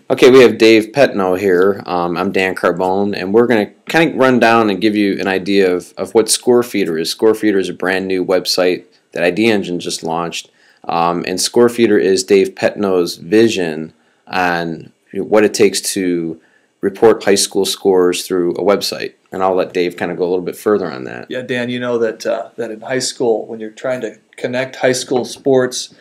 Okay, we have Dave Petno here. I'm Dan Carbone, and we're going to kind of run down and give you an idea of what ScoreFeeder is. ScoreFeeder is a brand new website that ID Engine just launched, and ScoreFeeder is Dave Petno's vision on what it takes to report high school scores through a website. And I'll let Dave kind of go a little bit further on that. Yeah, Dan, you know that in high school, when you're trying to connect high school sports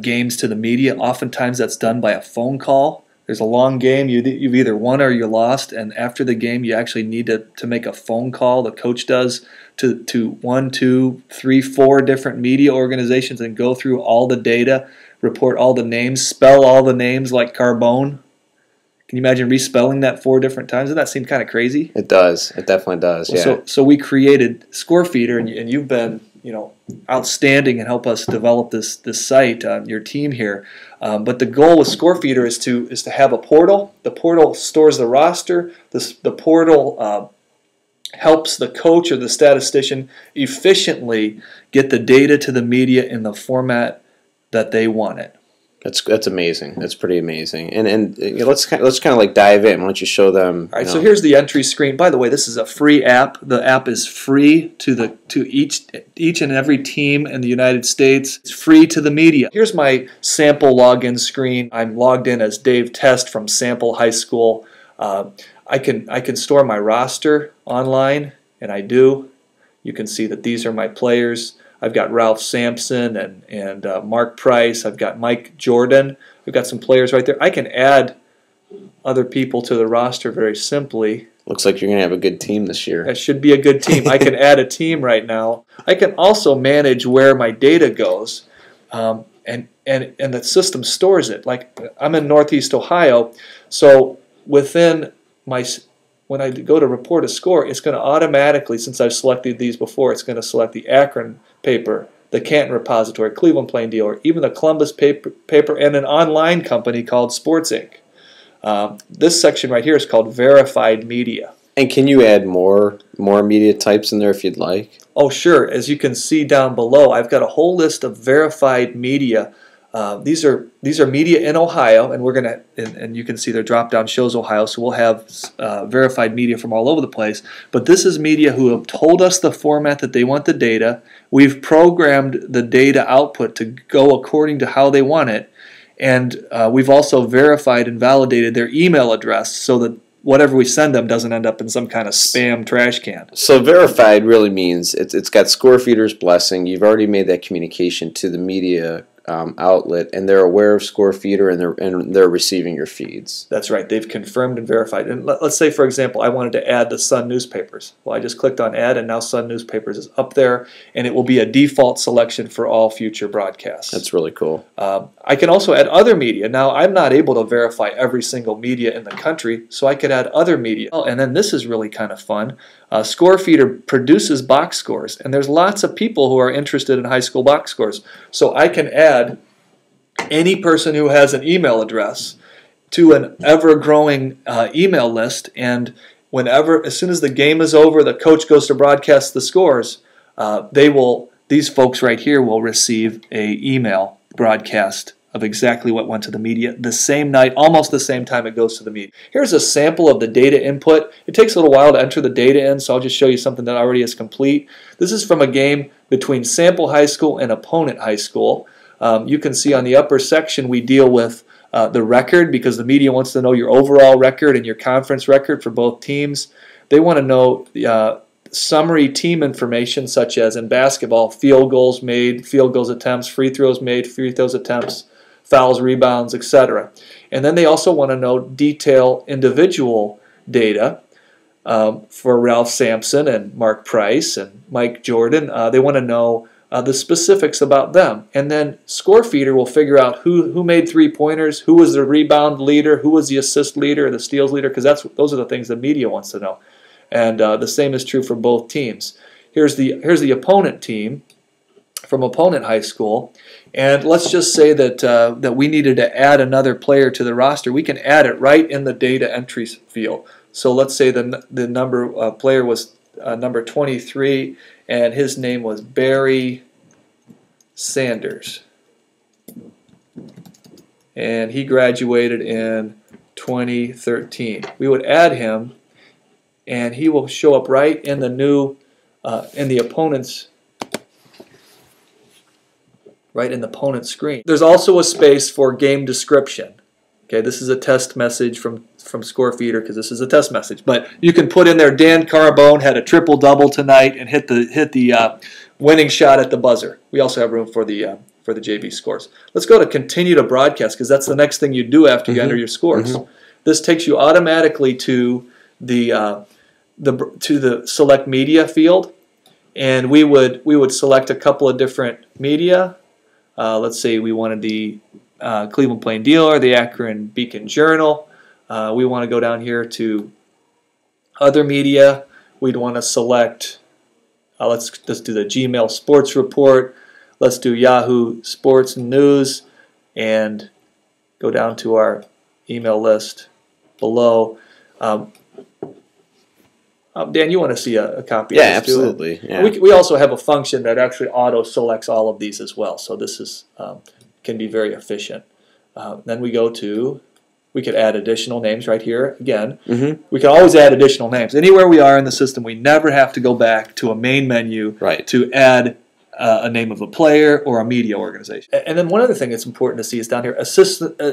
games to the media, oftentimes that's done by a phone call. There's a long game. You've either won or you're lost, and after the game, you actually need to make a phone call. The coach does to 1, 2, 3, 4 different media organizations and go through all the data, report all the names, spell all the names like Carbone. Can you imagine respelling that 4 different times? Doesn't that seem kind of crazy? It does. It definitely does. Yeah. So we created ScoreFeeder, and you've been outstanding and help us develop this site. Your team here, but the goal with ScoreFeeder is to have a portal. The portal stores the roster. The portal helps the coach or the statistician efficiently get the data to the media in the format that they want it. That's amazing. That's pretty amazing. And let's kind of like dive in. Why don't you show them? All right. So here's the entry screen. By the way, this is a free app. The app is free to each and every team in the United States. It's free to the media. Here's my sample login screen. I'm logged in as Dave Test from Sample High School. I can store my roster online, and I do. You can see that these are my players. I've got Ralph Sampson and Mark Price. I've got Mike Jordan. We've got some players right there. I can add other people to the roster very simply. Looks like you're going to have a good team this year. That should be a good team. I can add a team right now. I can also manage where my data goes, and the system stores it. Like I'm in Northeast Ohio, so within when I go to report a score, it's going to automatically, since I've selected these before, it's going to select the Akron paper, the Canton repository, Cleveland Plain Dealer, even the Columbus paper, and an online company called Sports Inc. This section right here is called Verified Media. And can you add more media types in there if you'd like? Oh, sure. As you can see down below, I've got a whole list of verified media. These are media in Ohio, and we're gonna and you can see their drop down shows Ohio, so we'll have verified media from all over the place. But this is media who have told us the format that they want the data. We've programmed the data output to go according to how they want it, and we've also verified and validated their email address so that whatever we send them doesn't end up in some kind of spam trash can. So verified really means it's got ScoreFeeder's blessing. You've already made that communication to the media outlet, and they're aware of ScoreFeeder, and they're receiving your feeds. That's right. They've confirmed and verified. And let's say, for example, I wanted to add the Sun newspapers. Well, I just clicked on Add, and now Sun newspapers is up there, and it will be a default selection for all future broadcasts. That's really cool. I can also add other media. Now, I'm not able to verify every single media in the country, so I could add other media. Oh, and then this is really kind of fun. ScoreFeeder produces box scores, and there's lots of people who are interested in high school box scores. So I can add any person who has an email address to an ever-growing email list, and as soon as the game is over, the coach goes to broadcast the scores, these folks right here will receive an email broadcast of exactly what went to the media the same night, almost the same time it goes to the media. Here's a sample of the data input. It takes a little while to enter the data in, so I'll just show you something that already is complete. This is from a game between Sample High School and Opponent High School. You can see on the upper section we deal with the record, because the media wants to know your overall record and your conference record for both teams. They want to know summary team information, such as in basketball, field goals made, field goals attempts, free throws made, free throws attempts, fouls, rebounds, etc. And then they also want to know detailed individual data for Ralph Sampson and Mark Price and Mike Jordan. They want to know the specifics about them. And then ScoreFeeder will figure out who made three-pointers, who was the rebound leader, who was the assist leader, the steals leader, because those are the things the media wants to know. And the same is true for both teams. Here's the opponent team from Opponent High School, and let's just say that we needed to add another player to the roster. We can add it right in the data entry field. So let's say the number player was number 23, and his name was Barry Sanders. and he graduated in 2013. We would add him, and he will show up right in the new, in the opponent's, right in the opponent's screen. There's also a space for game description. Okay, this is a test message from ScoreFeeder because this is a test message. But you can put in there, Dan Carbone had a triple-double tonight and hit the winning shot at the buzzer. We also have room for the JV scores. Let's go to continue to broadcast because that's the next thing you do after you enter your scores. This takes you automatically to the select media field, and we would select a couple of different media. Let's say we wanted the Cleveland Plain Dealer, the Akron Beacon Journal. We want to go down here to other media. We'd want to select, let's do the Gmail Sports Report. Let's do Yahoo Sports News and go down to our email list below. Dan, you want to see a copy of this? Yeah, absolutely. Yeah. We also have a function that actually auto-selects all of these as well, so this is can be very efficient. Then we go to, we could add additional names right here again. We can always add additional names. Anywhere we are in the system, we never have to go back to a main menu to add a name of a player or a media organization. And then one other thing that's important to see is down here,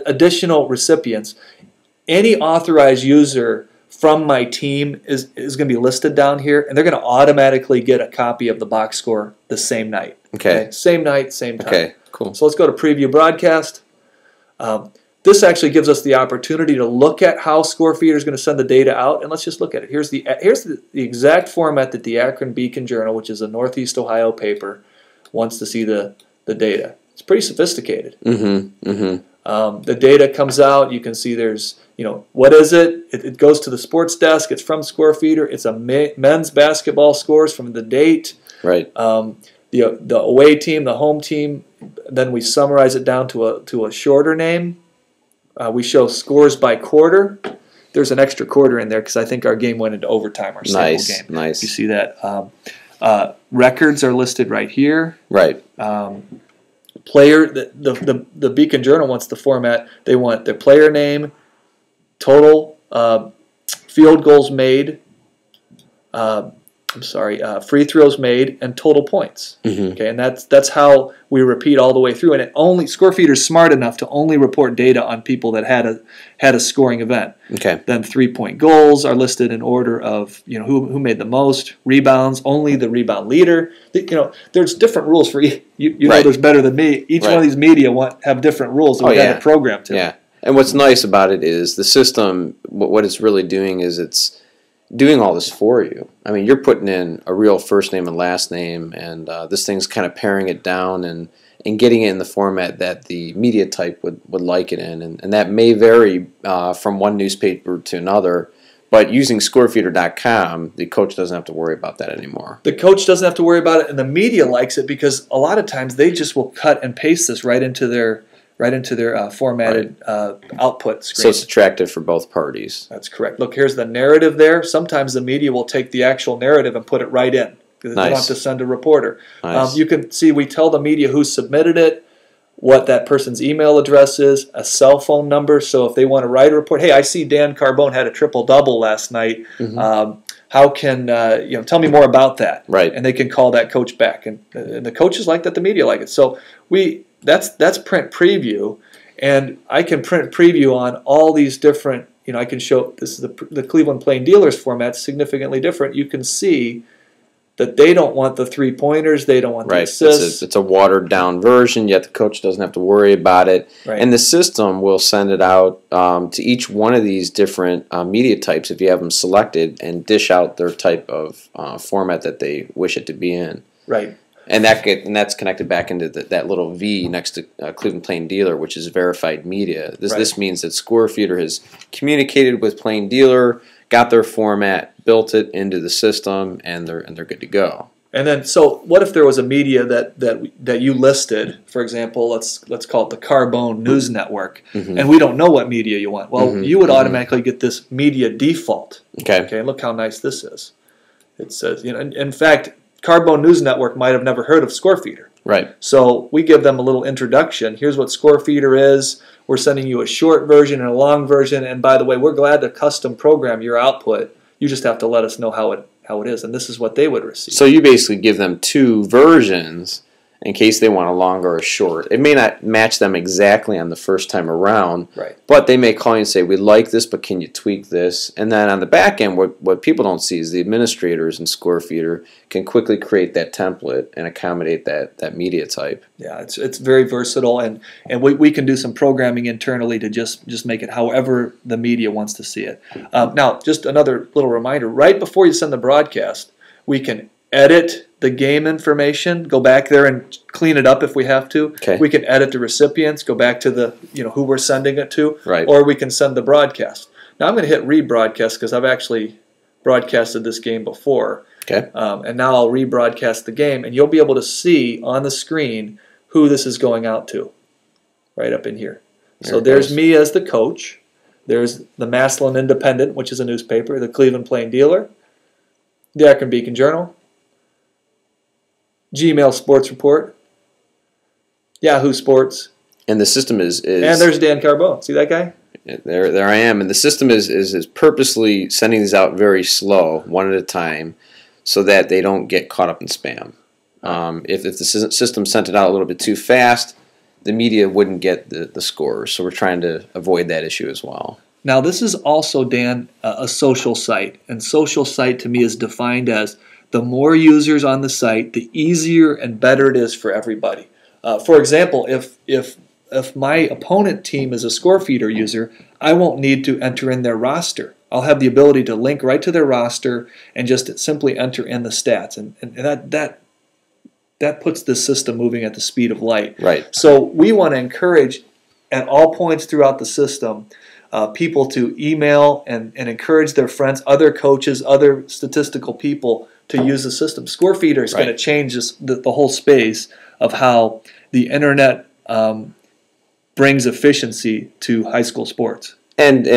additional recipients. Any authorized user from my team is going to be listed down here, and they're going to automatically get a copy of the box score the same night. Okay. Same night, same time. Okay, cool. So let's go to Preview Broadcast. This actually gives us the opportunity to look at how ScoreFeeder is going to send the data out, and let's just look at it. Here's the exact format that the Akron Beacon Journal, which is a Northeast Ohio paper, wants to see the data. It's pretty sophisticated. The data comes out. You can see there's, what is it? It goes to the sports desk. It's from ScoreFeeder. It's a men's basketball scores from the date. Right. The away team, the home team. Then we summarize it down to a shorter name. We show scores by quarter. There's an extra quarter in there because I think our game went into overtime, our sample game. Nice. You see that. Records are listed right here. Right. Player, the Beacon Journal wants the format. They want their player name, total field goals made, free throws made, and total points. Okay, and that's how we repeat all the way through. And ScoreFeeder is smart enough to only report data on people that had a scoring event. Okay. Then 3-point goals are listed in order of who made the most. Rebounds, only the rebound leader. There's different rules for you know there's better than me. Each one of these media have different rules that we have to program to. Yeah. And what's nice about it is the system. What it's really doing is it's doing all this for you. I mean, you're putting in a real first name and last name, and this thing's kind of paring it down and getting it in the format that the media type would like it in. And that may vary from one newspaper to another, but using scorefeeder.com, the coach doesn't have to worry about that anymore. The coach doesn't have to worry about it, and the media likes it because a lot of times they just will cut and paste this right into their formatted output screen. So it's attractive for both parties. That's correct. Look, here's the narrative there. Sometimes the media will take the actual narrative and put it right in. They don't have to send a reporter. Nice. You can see we tell the media who submitted it, what that person's email address is, a cell phone number. So if they want to write a report, hey, I see Dan Carbone had a triple-double last night. How can, tell me more about that. Right. And they can call that coach back. And the coaches like that, the media like it. So that's print preview, and I can print preview on all these different, I can show, this is the Cleveland Plain Dealers format, significantly different. You can see that they don't want the three-pointers, they don't want the assists. It's a watered-down version, yet the coach doesn't have to worry about it. Right. And the system will send it out to each one of these different media types if you have them selected and dish out their type of format that they wish it to be in. Right. And that's connected back into that little V next to Cleveland Plain Dealer, which is verified media. This means that ScoreFeeder has communicated with Plain Dealer, got their format, built it into the system, and they're good to go. And then, so what if there was a media that you listed? For example, let's call it the Carbone News Network, and we don't know what media you want. Well, you would automatically get this media default. Okay. And look how nice this is. It says, in fact, Carbone News Network might have never heard of ScoreFeeder. Right. So we give them a little introduction. Here's what ScoreFeeder is. We're sending you a short version and a long version. And by the way, we're glad to custom program your output. You just have to let us know how it is. And this is what they would receive. So you basically give them two versions in case they want a long or a short. It may not match them exactly on the first time around, right, but they may call you and say, we like this, but can you tweak this? And then on the back end, what people don't see is the administrators in ScoreFeeder can quickly create that template and accommodate that media type. Yeah, it's very versatile, and we can do some programming internally to just make it however the media wants to see it. Now, just another little reminder, right before you send the broadcast, we can edit the game information, go back there and clean it up if we have to. Okay. We can edit the recipients, go back to the who we're sending it to, right, or we can send the broadcast. Now I'm going to hit rebroadcast because I've actually broadcasted this game before. Okay. And now I'll rebroadcast the game, and you'll be able to see on the screen who this is going out to, right up in here. So there's me as the coach. There's the Massillon Independent, which is a newspaper, the Cleveland Plain Dealer, the Akron Beacon Journal, Gmail Sports Report, Yahoo Sports, and the system is and there's Dan Carbone. See that guy? There I am, and the system is purposely sending these out very slow, one at a time, so that they don't get caught up in spam. If the system sent it out a little bit too fast, the media wouldn't get the scores. So we're trying to avoid that issue as well. Now this is also, Dan, a social site, and social site to me is defined as the more users on the site, the easier and better it is for everybody. For example, if my opponent team is a ScoreFeeder user, I won't need to enter in their roster. I'll have the ability to link right to their roster and just simply enter in the stats, and that puts the system moving at the speed of light. Right. So we want to encourage at all points throughout the system people to email and encourage their friends, other coaches, other statistical people to use the system. ScoreFeeder is going to change the whole space of how the internet brings efficiency to high school sports. And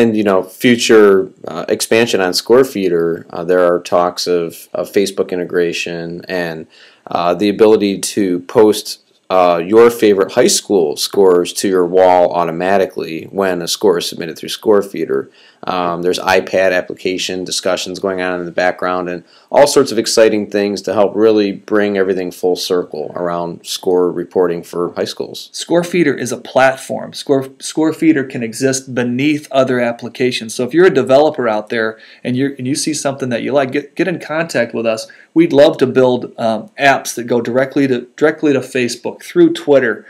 future expansion on ScoreFeeder, there are talks of Facebook integration and the ability to post your favorite high school scores to your wall automatically when a score is submitted through ScoreFeeder. There's iPad application discussions going on in the background and all sorts of exciting things to help really bring everything full circle around score reporting for high schools. ScoreFeeder is a platform. ScoreFeeder can exist beneath other applications. So if you're a developer out there and you see something that you like, get in contact with us. We'd love to build apps that go directly to Facebook, through Twitter,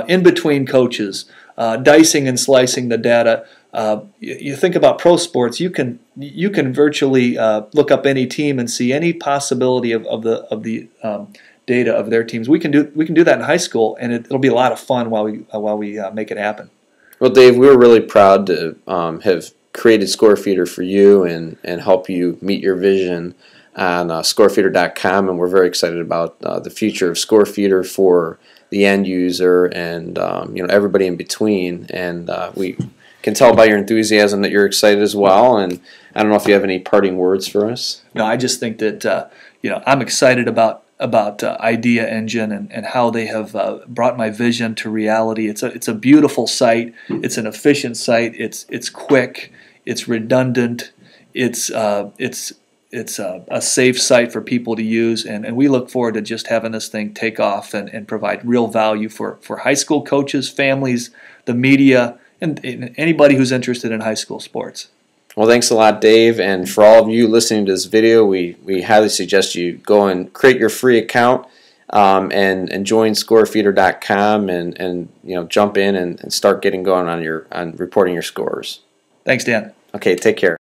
in between coaches, dicing and slicing the data. You think about pro sports, you can virtually look up any team and see any possibility of the data of their teams. We can do that in high school, and it'll be a lot of fun while we make it happen. Well, Dave, we were really proud to have created ScoreFeeder for you and help you meet your vision on ScoreFeeder.com, and we're very excited about the future of ScoreFeeder for the end user and everybody in between. And we can tell by your enthusiasm that you're excited as well. And I don't know if you have any parting words for us. No, I just think that I'm excited about Idea Engine and how they have brought my vision to reality. It's a beautiful site. It's an efficient site. It's quick. It's redundant. It's a safe site for people to use, and we look forward to just having this thing take off and provide real value for high school coaches, families, the media, and anybody who's interested in high school sports. Well, thanks a lot, Dave, and for all of you listening to this video, we highly suggest you go and create your free account and join ScoreFeeder.com and jump in and start getting going on reporting your scores. Thanks, Dan. Okay, take care.